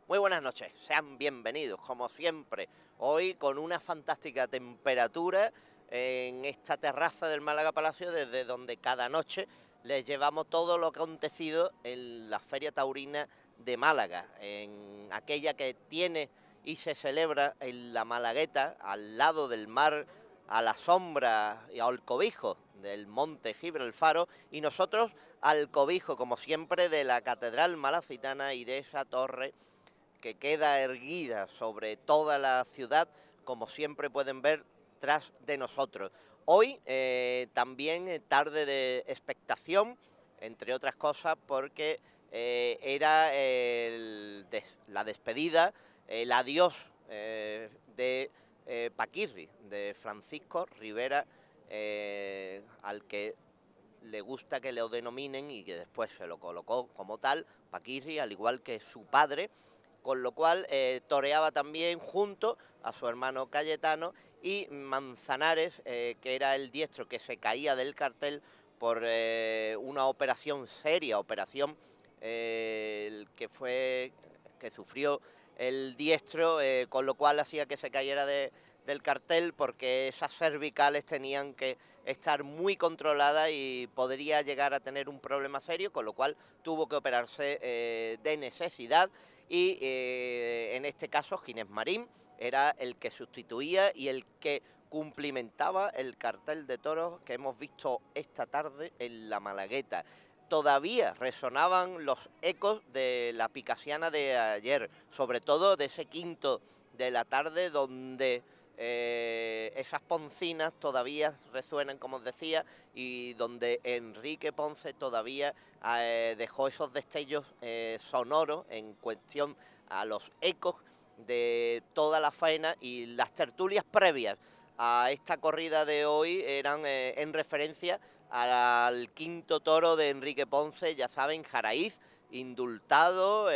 Muy buenas noches, sean bienvenidos, como siempre, hoy con una fantástica temperatura en esta terraza del Málaga Palacio, desde donde cada noche les llevamos todo lo que ha acontecido en la Feria Taurina de Málaga, en aquella que tiene y se celebra en la Malagueta, al lado del mar, a la sombra y al cobijo del Monte Gibralfaro, y nosotros al cobijo, como siempre, de la Catedral Malacitana y de esa torre que queda erguida sobre toda la ciudad, como siempre pueden ver tras de nosotros. Hoy también tarde de expectación, entre otras cosas, porque era la despedida, el adiós de Paquirri, de Francisco Rivera, al que le gusta que lo denominen y que después se lo colocó como tal, Paquirri, al igual que su padre, con lo cual toreaba también junto a su hermano Cayetano y Manzanares, que era el diestro que se caía del cartel por una operación seria, operación que sufrió el diestro, con lo cual hacía que se cayera del cartel, porque esas cervicales tenían que estar muy controladas y podría llegar a tener un problema serio, con lo cual tuvo que operarse de necesidad. Y en este caso Ginés Marín era el que sustituía y el que cumplimentaba el cartel de toros que hemos visto esta tarde en la Malagueta. Todavía resonaban los ecos de la picasiana de ayer, sobre todo de ese quinto de la tarde, donde esas poncinas todavía resuenan, como os decía, y donde Enrique Ponce todavía dejó esos destellos sonoros en cuestión a los ecos de toda la faena, y las tertulias previas a esta corrida de hoy eran en referencia al quinto toro de Enrique Ponce, ya saben, Jaraíz, indultado,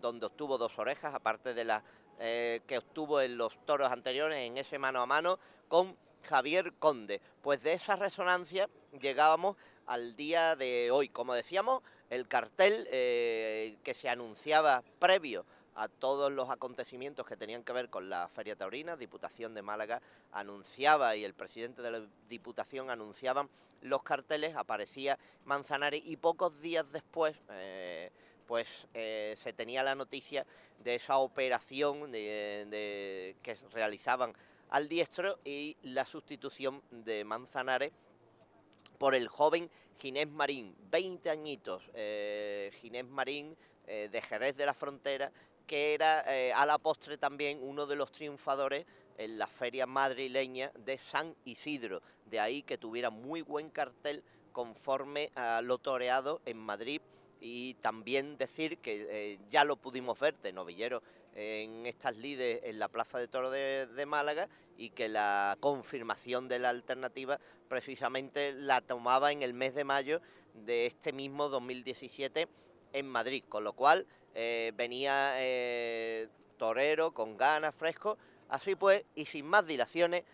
donde obtuvo 2 orejas, aparte de las que obtuvo en los toros anteriores, en ese mano a mano con Javier Conde. Pues de esa resonancia llegábamos al día de hoy. Como decíamos, el cartel que se anunciaba previo a todos los acontecimientos que tenían que ver con la Feria Taurina, Diputación de Málaga anunciaba y el presidente de la Diputación anunciaban los carteles, aparecía Manzanares, y pocos días después se tenía la noticia de esa operación que realizaban al diestro y la sustitución de Manzanares por el joven Ginés Marín, 20 añitos, Ginés Marín de Jerez de la Frontera, que era a la postre también uno de los triunfadores en la feria madrileña de San Isidro. De ahí que tuviera muy buen cartel conforme a lo toreado en Madrid. Y también decir que ya lo pudimos ver de novillero en estas lides en la Plaza de Toros de Málaga, y que la confirmación de la alternativa precisamente la tomaba en el mes de mayo de este mismo 2017 en Madrid, con lo cual venía torero con ganas, fresco. Así pues, y sin más dilaciones,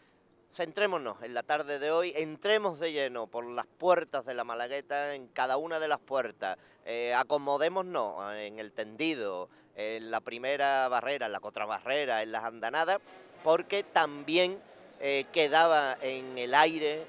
centrémonos en la tarde de hoy, entremos de lleno por las puertas de la Malagueta, en cada una de las puertas, acomodémonos en el tendido, en la primera barrera, en la contrabarrera, en las andanadas, porque también quedaba en el aire,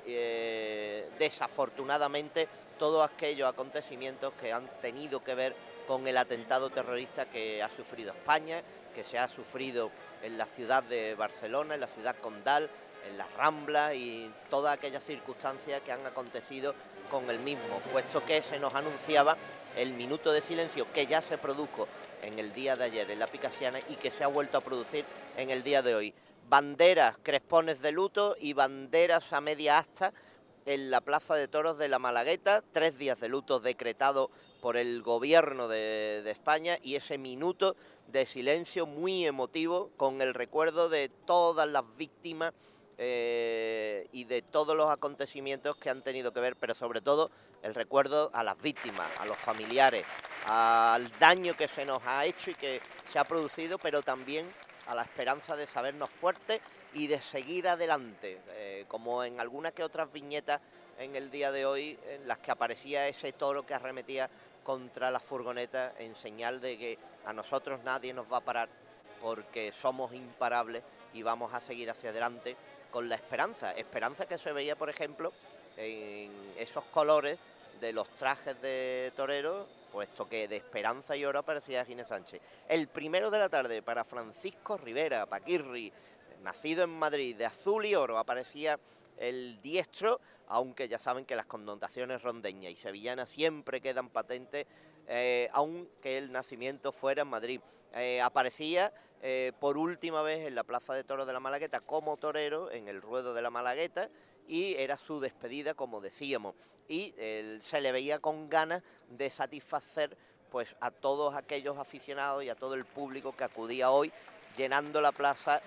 desafortunadamente, todos aquellos acontecimientos que han tenido que ver con el atentado terrorista que ha sufrido España, que se ha sufrido en la ciudad de Barcelona, en la ciudad condal, en las Ramblas, y todas aquellas circunstancias que han acontecido con el mismo, puesto que se nos anunciaba el minuto de silencio que ya se produjo en el día de ayer en la Picasiana y que se ha vuelto a producir en el día de hoy. Banderas, crespones de luto y banderas a media asta en la Plaza de Toros de la Malagueta, 3 días de luto decretado por el gobierno de España, y ese minuto de silencio muy emotivo con el recuerdo de todas las víctimas y de todos los acontecimientos que han tenido que ver, pero sobre todo el recuerdo a las víctimas, a los familiares, al daño que se nos ha hecho y que se ha producido, pero también a la esperanza de sabernos fuertes y de seguir adelante, como en algunas que otras viñetas en el día de hoy, en las que aparecía ese toro que arremetía contra la furgoneta en señal de que a nosotros nadie nos va a parar porque somos imparables y vamos a seguir hacia adelante con la esperanza. Esperanza que se veía, por ejemplo, en esos colores de los trajes de torero, puesto que de esperanza y oro aparecía Ginés Sánchez. El primero de la tarde para Francisco Rivera, Paquirri, nacido en Madrid, de azul y oro, aparecía el diestro, aunque ya saben que las connotaciones rondeñas y sevillanas siempre quedan patentes, aunque el nacimiento fuera en Madrid. Aparecía por última vez en la Plaza de Toros de la Malagueta como torero en el ruedo de la Malagueta, y era su despedida, como decíamos, y se le veía con ganas de satisfacer pues a todos aquellos aficionados y a todo el público que acudía hoy, llenando la plaza,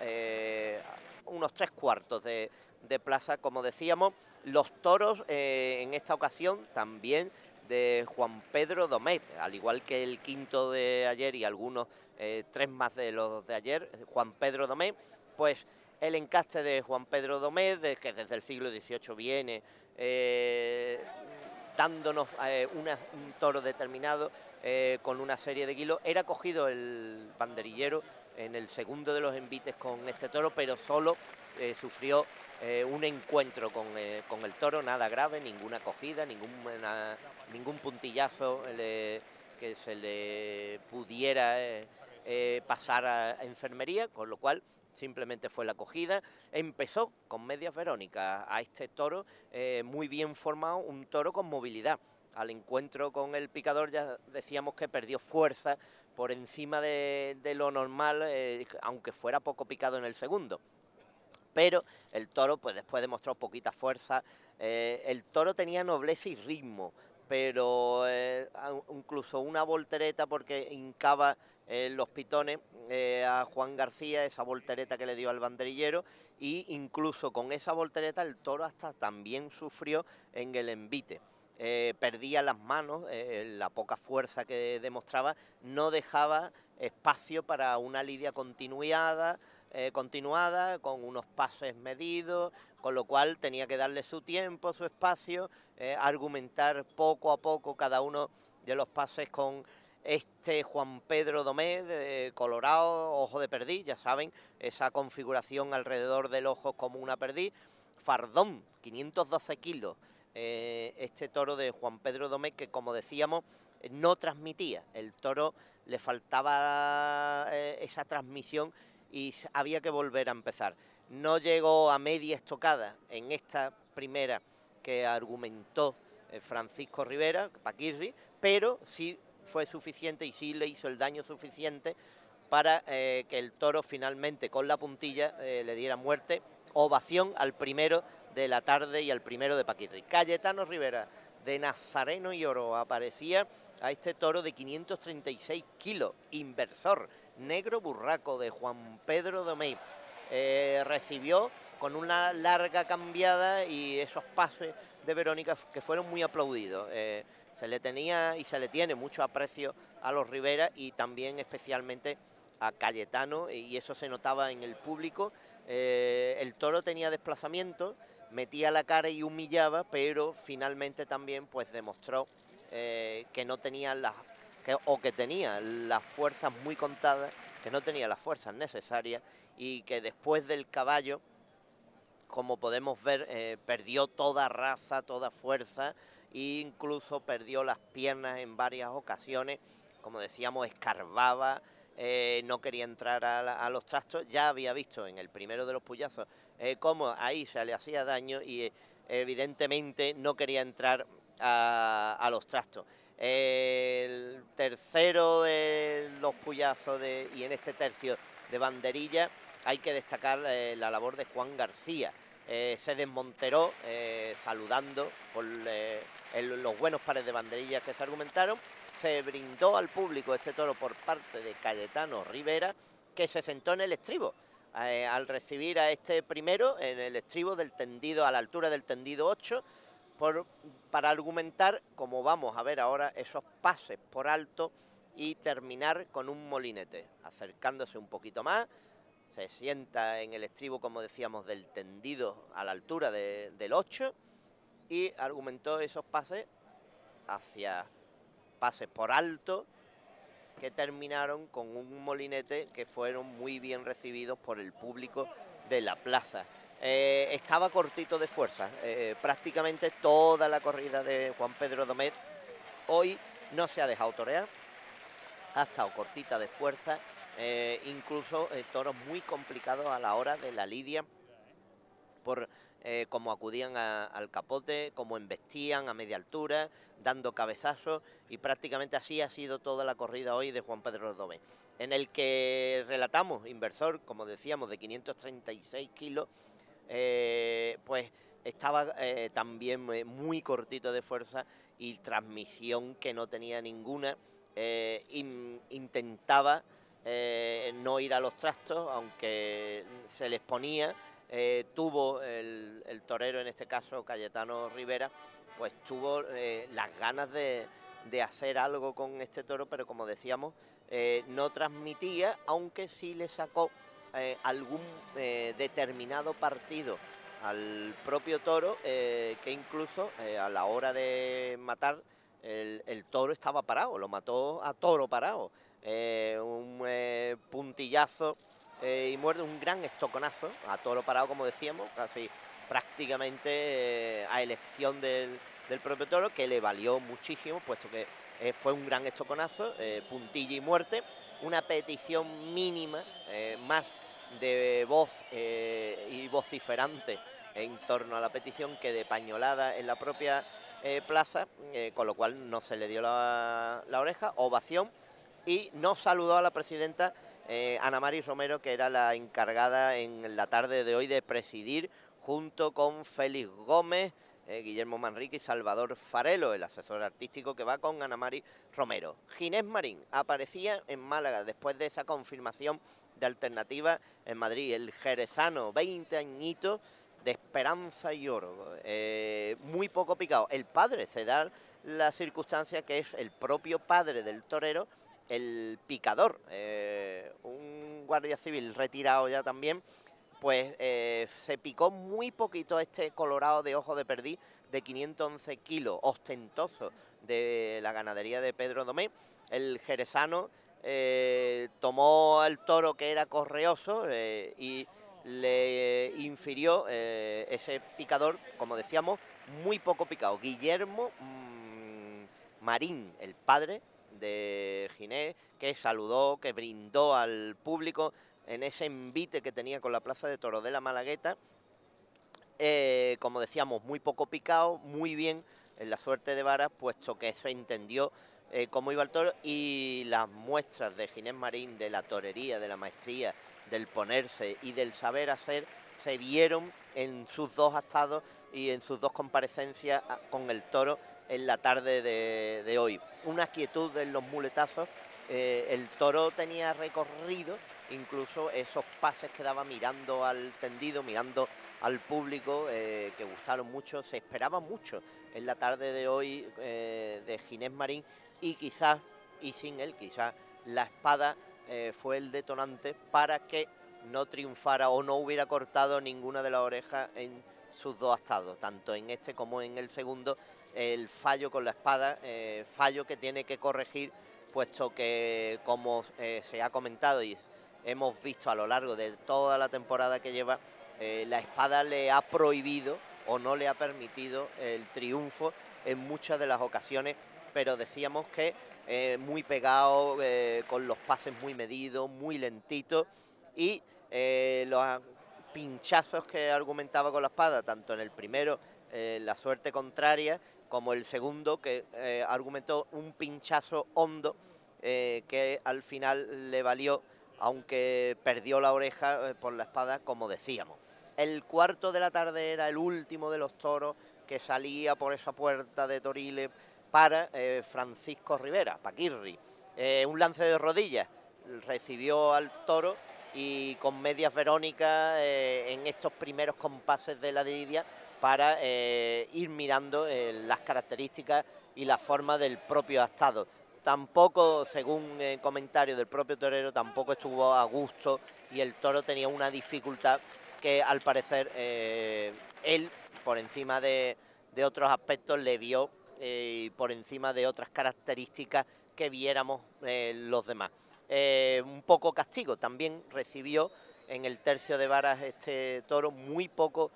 unos 3/4 de plaza, como decíamos. Los toros en esta ocasión también de Juan Pedro Domé, al igual que el quinto de ayer y algunos 3 más de los de ayer, Juan Pedro Domé, pues el encaste de Juan Pedro Domé, que desde el siglo XVIII viene dándonos un toro determinado con una serie de kilos. Era cogido el banderillero en el segundo de los envites con este toro, pero solo sufrió un encuentro con el toro, nada grave, ninguna cogida, ningún puntillazo que se le pudiera pasar a enfermería, con lo cual simplemente fue la cogida. Empezó con medias verónicas a este toro muy bien formado, un toro con movilidad. Al encuentro con el picador ya decíamos que perdió fuerza por encima de lo normal, aunque fuera poco picado en el segundo. Pero el toro pues después demostró poquita fuerza. El toro tenía nobleza y ritmo, pero incluso una voltereta, porque hincaba los pitones a Juan García, esa voltereta que le dio al banderillero, y incluso con esa voltereta el toro hasta también sufrió en el envite. Perdía las manos, la poca fuerza que demostraba no dejaba espacio para una lidia continuada, con unos pases medidos, con lo cual tenía que darle su tiempo, su espacio, argumentar poco a poco cada uno de los pases con este Juan Pedro Domé, de colorado, ojo de perdiz, ya saben, esa configuración alrededor del ojo como una perdiz, fardón, 512 kilos, este toro de Juan Pedro Domé, que como decíamos, no transmitía, el toro le faltaba esa transmisión y había que volver a empezar. No llegó a media estocada en esta primera que argumentó Francisco Rivera, Paquirri, pero sí fue suficiente y sí le hizo el daño suficiente para que el toro finalmente con la puntilla le diera muerte. Ovación al primero de la tarde y al primero de Paquirri. Cayetano Rivera, de Nazareno y Oro, aparecía a este toro de 536 kilos, inversor, negro burraco, de Juan Pedro Domé. Recibió con una larga cambiada y esos pases de Verónica que fueron muy aplaudidos. Se le tenía y se le tiene mucho aprecio a los Rivera y también especialmente a Cayetano, y eso se notaba en el público. El toro tenía desplazamiento, metía la cara y humillaba, pero finalmente también pues demostró que no tenía que tenía las fuerzas muy contadas, que no tenía las fuerzas necesarias, y que después del caballo, como podemos ver, perdió toda raza, toda fuerza, e incluso perdió las piernas en varias ocasiones. Como decíamos, escarbaba, no quería entrar a los trastos. Ya había visto en el primero de los puyazos cómo ahí se le hacía daño y evidentemente no quería entrar a los trastos. El tercero de los puyazos y en este tercio de banderilla hay que destacar la labor de Juan García. Se desmonteró saludando por los buenos pares de banderillas que se argumentaron. Se brindó al público este toro por parte de Cayetano Rivera, que se sentó en el estribo al recibir a este primero en el estribo del tendido, a la altura del tendido 8, para argumentar, como vamos a ver ahora, esos pases por alto y terminar con un molinete, acercándose un poquito más. Se sienta en el estribo, como decíamos, del tendido a la altura del 8 y argumentó esos pases por alto que terminaron con un molinete que fueron muy bien recibidos por el público de la plaza. Estaba cortito de fuerza, prácticamente toda la corrida de Juan Pedro Domet hoy no se ha dejado torear, ha estado cortita de fuerza, incluso toros muy complicados a la hora de la lidia por cómo acudían al capote, cómo embestían a media altura, dando cabezazos, y prácticamente así ha sido toda la corrida hoy de Juan Pedro Domet, en el que relatamos, inversor, como decíamos, de 536 kilos, pues estaba también muy cortito de fuerza y transmisión que no tenía ninguna. Intentaba no ir a los trastos, aunque se les ponía. Tuvo el torero, en este caso Cayetano Rivera, pues tuvo las ganas de hacer algo con este toro, pero como decíamos, no transmitía, aunque sí le sacó algún determinado partido al propio toro, que incluso a la hora de matar el toro estaba parado, lo mató a toro parado. Un puntillazo y muerde, un gran estoconazo a toro parado, como decíamos, casi prácticamente a elección del propio toro, que le valió muchísimo, puesto que fue un gran estoconazo, puntilla y muerte, una petición mínima, más de voz y vociferante en torno a la petición que de pañolada en la propia plaza, con lo cual no se le dio la oreja, ovación, y no saludó a la presidenta Ana Mari Romero, que era la encargada en la tarde de hoy de presidir, junto con Félix Gómez, Guillermo Manrique y Salvador Farelo, el asesor artístico que va con Ana Mari Romero. Ginés Marín aparecía en Málaga después de esa confirmación de alternativa en Madrid. El jerezano, 20 añitos de esperanza y oro, muy poco picado. El padre se da la circunstancia que es el propio padre del torero, el picador, un guardia civil retirado ya también, pues se picó muy poquito este colorado de ojo de perdiz de 511 kilos, ostentoso, de la ganadería de Pedro Domé. El jerezano tomó al toro, que era correoso, y le infirió ese picador, como decíamos, muy poco picado. Guillermo Marín, el padre de Ginés, que saludó, que brindó al público en ese envite que tenía con la Plaza de Toros de la Malagueta. Como decíamos, muy poco picado, muy bien en la suerte de varas, puesto que se entendió cómo iba el toro, y las muestras de Ginés Marín, de la torería, de la maestría, del ponerse y del saber hacer, se vieron en sus dos astados y en sus dos comparecencias con el toro en la tarde de hoy. Una quietud en los muletazos, el toro tenía recorrido, incluso esos pases que daba mirando al tendido, mirando al público, que gustaron mucho. Se esperaba mucho en la tarde de hoy de Ginés Marín, y quizás, y sin él, quizás la espada fue el detonante para que no triunfara o no hubiera cortado ninguna de las orejas en sus dos astados, tanto en este como en el segundo. El fallo con la espada, fallo que tiene que corregir, puesto que, como se ha comentado y hemos visto a lo largo de toda la temporada que lleva, la espada le ha prohibido o no le ha permitido el triunfo en muchas de las ocasiones, pero decíamos que muy pegado, con los pases muy medidos, muy lentitos, y los pinchazos que argumentaba con la espada, tanto en el primero, la suerte contraria, como el segundo, que argumentó un pinchazo hondo, que al final le valió, aunque perdió la oreja por la espada, como decíamos. El cuarto de la tarde era el último de los toros que salía por esa puerta de Toriles para Francisco Rivera, Paquirri. Un lance de rodillas, recibió al toro, y con medias verónicas en estos primeros compases de la lidia, para ir mirando las características y la forma del propio astado. Tampoco, según comentario del propio torero, tampoco estuvo a gusto, y el toro tenía una dificultad que, al parecer, él, por encima de otros aspectos, le vio, por encima de otras características que viéramos los demás. Un poco castigo también recibió en el tercio de varas este toro, muy poco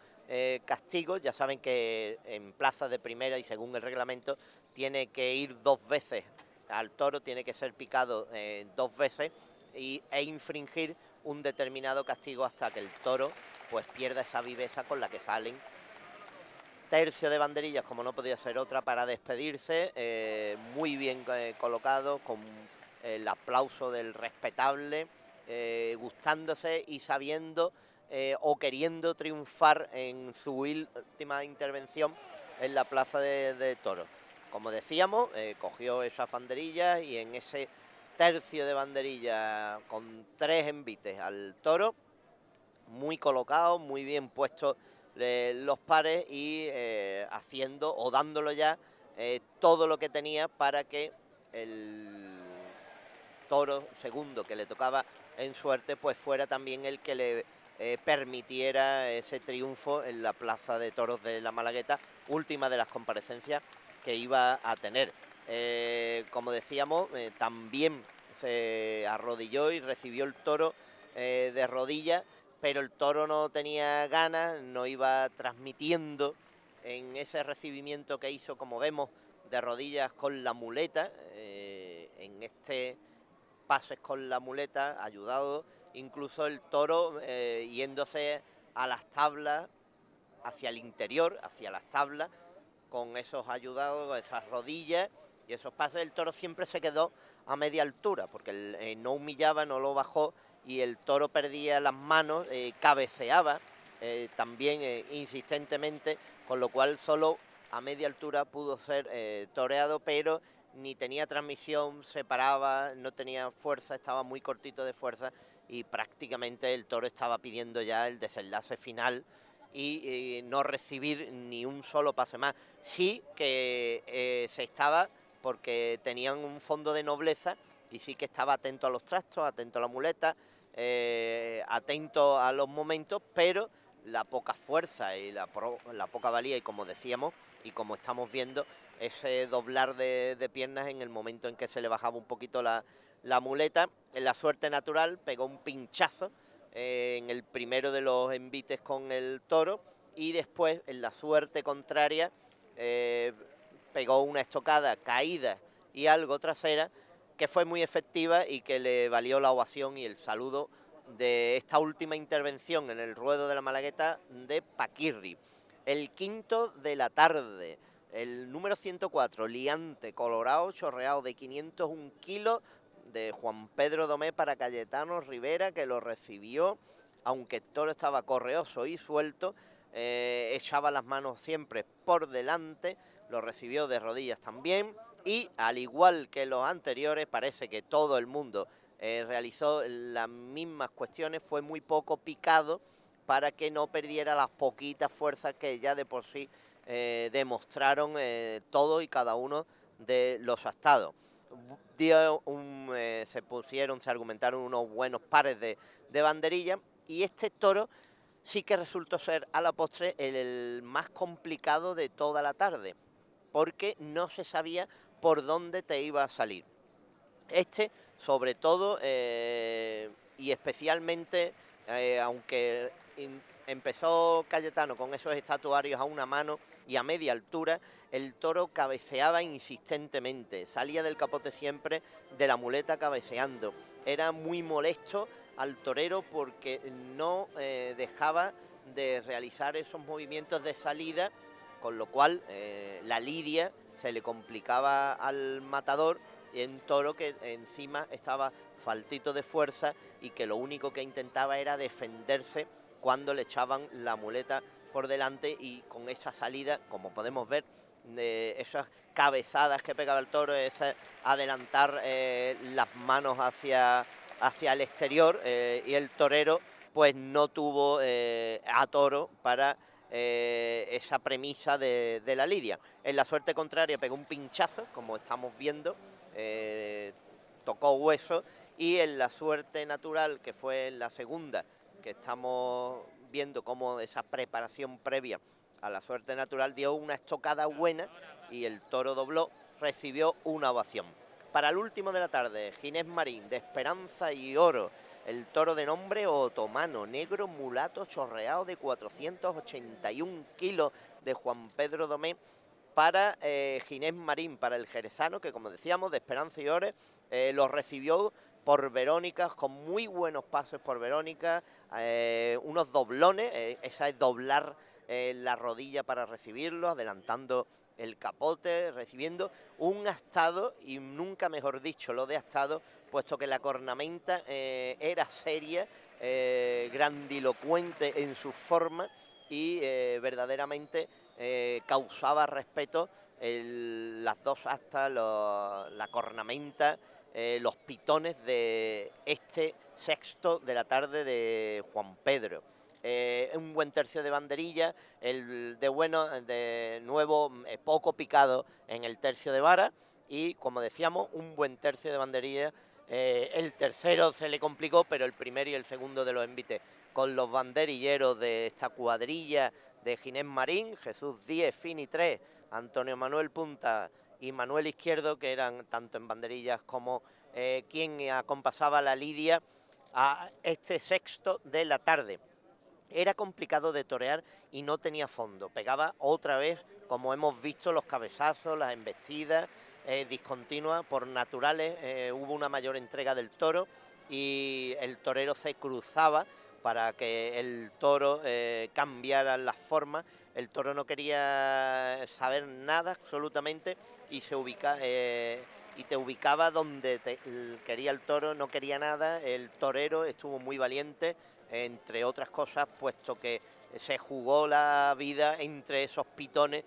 castigo. Ya saben que en plazas de primera y según el reglamento tiene que ir 2 veces al toro, tiene que ser picado 2 veces e infringir un determinado castigo hasta que el toro pues pierda esa viveza con la que salen. Tercio de banderillas, como no podía ser otra, para despedirse, muy bien colocado, con el aplauso del respetable, gustándose y sabiendo o queriendo triunfar en su última intervención en la plaza de toros. Como decíamos, cogió esas banderillas y en ese tercio de banderillas con 3 envites al toro, muy colocado, muy bien puesto los pares y haciendo o dándolo ya todo lo que tenía para que el toro segundo que le tocaba en suerte pues fuera también el que le permitiera ese triunfo en la plaza de toros de la Malagueta, última de las comparecencias que iba a tener. Como decíamos, también se arrodilló y recibió el toro de rodillas, pero el toro no tenía ganas, no iba transmitiendo en ese recibimiento que hizo, como vemos, de rodillas con la muleta, en este pases con la muleta, ayudado, incluso el toro yéndose a las tablas, hacia el interior, hacia las tablas, con esos ayudados, esas rodillas y esos pases. El toro siempre se quedó a media altura, porque no humillaba, no lo bajó, y el toro perdía las manos, cabeceaba también insistentemente, con lo cual solo a media altura pudo ser toreado, pero ni tenía transmisión, se paraba, no tenía fuerza, estaba muy cortito de fuerza y prácticamente el toro estaba pidiendo ya el desenlace final y no recibir ni un solo pase más. Sí que se estaba, porque tenían un fondo de nobleza, y sí que estaba atento a los trastos, atento a la muleta, atento a los momentos, pero la poca fuerza y la poca valía, y como decíamos, y como estamos viendo, ese doblar de piernas en el momento en que se le bajaba un poquito la muleta. En la suerte natural pegó un pinchazo en el primero de los envites con el toro, y después en la suerte contraria pegó una estocada caída y algo trasera que fue muy efectiva y que le valió la ovación y el saludo de esta última intervención en el ruedo de la Malagueta de Paquirri. El quinto de la tarde, el número 104, Liante Colorado, chorreado de 501 kilos, de Juan Pedro Domé para Cayetano Rivera, que lo recibió, aunque el toro estaba correoso y suelto, echaba las manos siempre por delante, lo recibió de rodillas también, y al igual que los anteriores, parece que todo el mundo realizó las mismas cuestiones, fue muy poco picado para que no perdiera las poquitas fuerzas que ya de por sí demostraron todos y cada uno de los astados. Se argumentaron unos buenos pares de banderillas, y este toro sí que resultó ser a la postre el más complicado de toda la tarde, porque no se sabía por dónde te iba a salir. Este, sobre todo, y especialmente, aunque empezó Cayetano con esos estatuarios a una mano y a media altura, el toro cabeceaba insistentemente, salía del capote siempre de la muleta cabeceando. Era muy molesto al torero porque no dejaba de realizar esos movimientos de salida, con lo cual la lidia se le complicaba al matador, en toro que encima estaba faltito de fuerza y que lo único que intentaba era defenderse cuando le echaban la muleta por delante, y con esa salida, como podemos ver, de esas cabezadas que pegaba el toro, ese adelantar las manos hacia el exterior, y el torero pues no tuvo a toro para esa premisa de la lidia. En la suerte contraria pegó un pinchazo, como estamos viendo, tocó hueso, y en la suerte natural, que fue en la segunda, que estamos viendo cómo esa preparación previa a la suerte natural dio una estocada buena y el toro dobló, recibió una ovación. Para el último de la tarde, Ginés Marín, de Esperanza y Oro, el toro de nombre otomano, negro mulato chorreado de 481 kilos de Juan Pedro Domé, para Ginés Marín, para el jerezano, que como decíamos, de Esperanza y Oro, lo recibió por Verónica, con muy buenos pases por Verónica, unos doblones, esa es doblar la rodilla para recibirlo, adelantando el capote, recibiendo un astado, y nunca mejor dicho lo de astado, puesto que la cornamenta era seria, grandilocuente en su forma y verdaderamente causaba respeto las dos astas, la cornamenta, los pitones de este sexto de la tarde de Juan Pedro. Un buen tercio de banderilla, el de nuevo poco picado en el tercio de vara y, como decíamos, un buen tercio de banderilla. El tercero se le complicó, pero el primero y el segundo de los envites con los banderilleros de esta cuadrilla de Ginés Marín, Jesús Díez, Fini 3, Antonio Manuel Punta y Manuel Izquierdo, que eran tanto en banderillas como quien acompasaba la lidia a este sexto de la tarde. Era complicado de torear y no tenía fondo. Pegaba otra vez, como hemos visto, los cabezazos, las embestidas discontinuas, por naturales. Hubo una mayor entrega del toro y el torero se cruzaba para que el toro cambiara las formas. El toro no quería saber nada absolutamente y y te ubicaba donde quería el toro, no quería nada. El torero estuvo muy valiente, entre otras cosas, puesto que se jugó la vida entre esos pitones,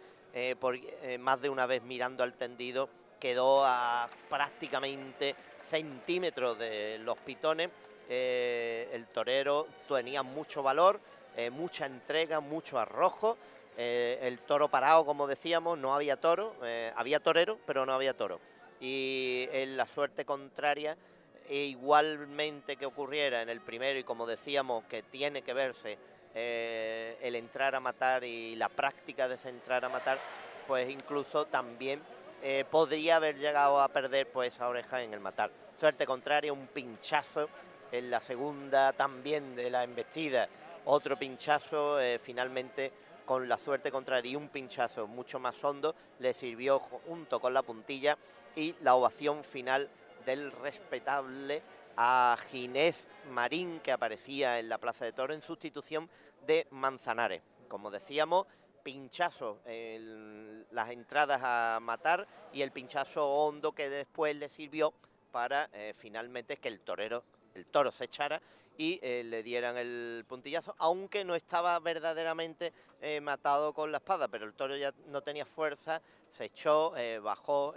más de una vez mirando al tendido, quedó a prácticamente centímetros de los pitones. El torero tenía mucho valor, mucha entrega, mucho arrojo. El toro parado, como decíamos, no había toro, había torero, pero no había toro. Y en la suerte contraria, e igualmente que ocurriera en el primero, y como decíamos que tiene que verse el entrar a matar y la práctica de ese entrar a matar, pues incluso también podría haber llegado a perder pues esa oreja en el matar. Suerte contraria, un pinchazo en la segunda también de la embestida, otro pinchazo, finalmente con la suerte contraria y un pinchazo mucho más hondo le sirvió junto con la puntilla y la ovación final del respetable a Ginés Marín, que aparecía en la Plaza de Toros en sustitución de Manzanares. Como decíamos, pinchazo en las entradas a matar y el pinchazo hondo que después le sirvió para finalmente que el toro se echara y le dieran el puntillazo, aunque no estaba verdaderamente matado con la espada, pero el toro ya no tenía fuerza, se echó, bajó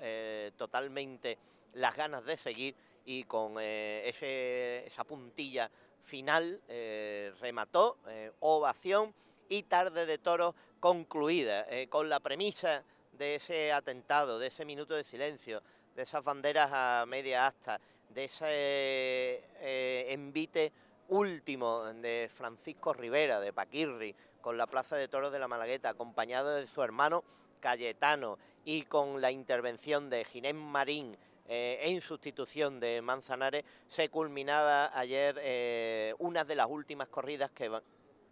totalmente las ganas de seguir y con esa puntilla final remató, ovación y tarde de toros concluida, con la premisa de ese atentado, de ese minuto de silencio, de esas banderas a media asta, de ese envite último de Francisco Rivera, de Paquirri, con la Plaza de Toros de la Malagueta, acompañado de su hermano Cayetano y con la intervención de Ginés Marín en sustitución de Manzanares, se culminaba ayer una de las últimas corridas que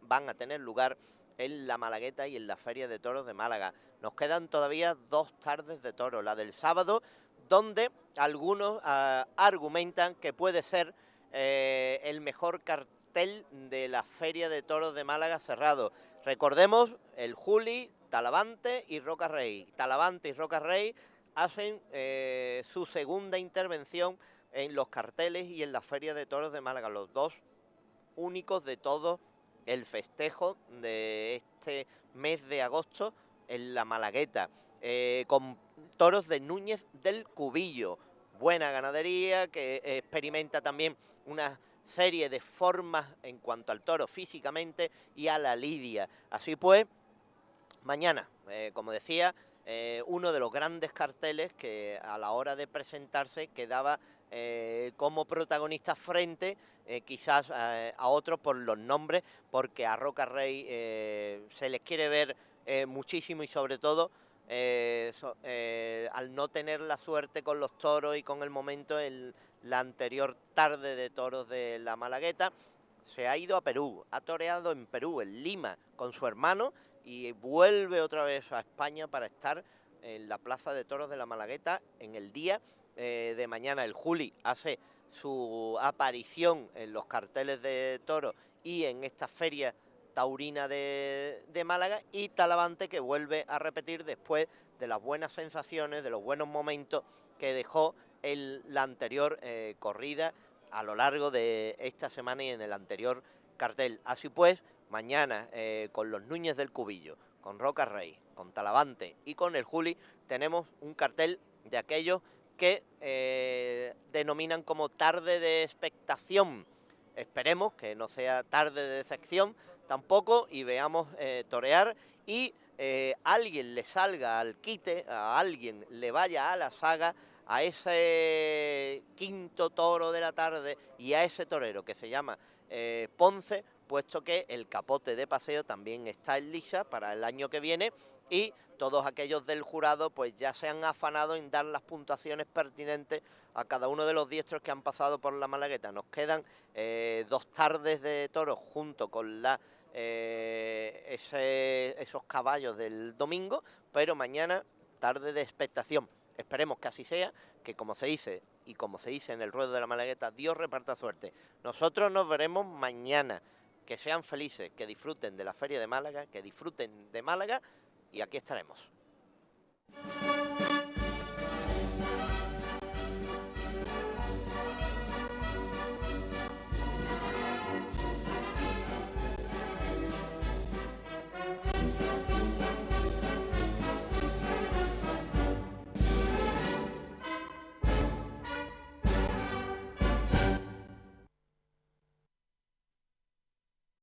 van a tener lugar en la Malagueta y en la Feria de Toros de Málaga. Nos quedan todavía 2 tardes de toros, la del sábado, donde algunos argumentan que puede ser el mejor cartel de la Feria de Toros de Málaga cerrado. Recordemos, el Juli, Talavante y Roca Rey. Talavante y Roca Rey hacen su segunda intervención en los carteles y en la Feria de Toros de Málaga, los dos únicos de todo el festejo de este mes de agosto en la Malagueta, con toros de Núñez del Cubillo. Buena ganadería que experimenta también una serie de formas en cuanto al toro físicamente y a la lidia. Así pues, mañana, como decía, uno de los grandes carteles que a la hora de presentarse quedaba como protagonista frente quizás a otros por los nombres, porque a Roca Rey se les quiere ver muchísimo y sobre todo al no tener la suerte con los toros y con el momento en la anterior tarde de toros de la Malagueta, se ha ido a Perú, ha toreado en Perú, en Lima, con su hermano, y vuelve otra vez a España para estar en la Plaza de Toros de la Malagueta en el día de mañana. El Juli hace su aparición en los carteles de toros y en esta feria taurina de Málaga, y Talavante, que vuelve a repetir después de las buenas sensaciones, de los buenos momentos que dejó la anterior corrida a lo largo de esta semana y en el anterior cartel. Así pues, mañana con los Núñez del Cubillo, con Roca Rey, con Talavante y con el Juli, tenemos un cartel de aquellos que denominan como tarde de expectación. Esperemos que no sea tarde de decepción tampoco, y veamos torear, y alguien le salga al quite, a alguien le vaya a la saga, a ese quinto toro de la tarde y a ese torero que se llama Ponce, puesto que el capote de paseo también está en liza para el año que viene, y todos aquellos del jurado pues ya se han afanado en dar las puntuaciones pertinentes a cada uno de los diestros que han pasado por la Malagueta. Nos quedan 2 tardes de toros junto con esos caballos del domingo, pero mañana tarde de expectación. Esperemos que así sea, que como se dice y como se dice en el ruedo de la Malagueta, Dios reparta suerte. Nosotros nos veremos mañana. Que sean felices, que disfruten de la Feria de Málaga, que disfruten de Málaga, y aquí estaremos.